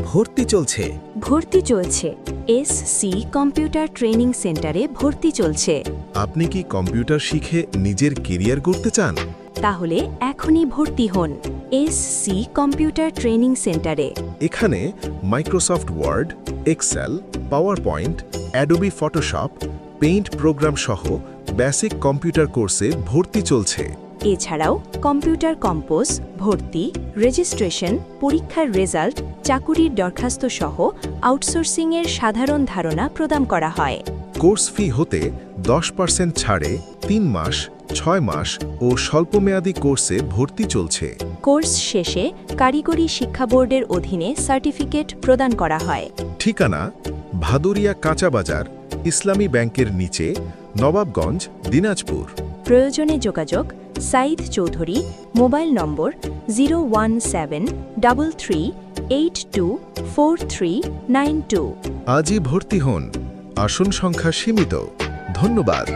ভর্তি চলছে। ভর্তি চলছে। এসসি কম্পিউটার ট্রেনিং সেন্টারে ভর্তি চলছে। আপনি কি কম্পিউটার শিখে নিজের কেরিয়ার গড়তে চান? তাহলে এখনই ভর্তি হন এসসি কম্পিউটার ট্রেনিং সেন্টারে। এখানে Microsoft Word, Excel, PowerPoint, Adobe Photoshop, Paint program সহ বেসিক কম্পিউটার কোর্সে ভর্তি চলছে। এছাড়াও কম্পিউটার কম্পোজ, ভর্তি, রেজিস্ট্রেশন, পরীক্ষার রেজাল্ট, চাকুরির দরখাস্ত সহ আউটসোর্সিংয়ের সাধারণ ধারণা প্রদান করা হয়। কোর্স ফি হতে 10% ছাড়ে 3 মাস, 6 মাস ও স্বল্পমেয়াদী কোর্সে ভর্তি চলছে। কোর্স শেষে কারিগরি শিক্ষা বোর্ডের অধীনে সার্টিফিকেট প্রদান করা হয়। ঠিকানা: ভাদুরিয়া কাঁচা বাজার, ইসলামী ব্যাংকের নিচে, নবাবগঞ্জ, দিনাজপুর। প্রয়োজনে যোগাযোগ সাইদ চৌধুরী, মোবাইল নম্বর 01733824392। আজই ভর্তি হন। আসন সংখ্যা সীমিত। ধন্যবাদ।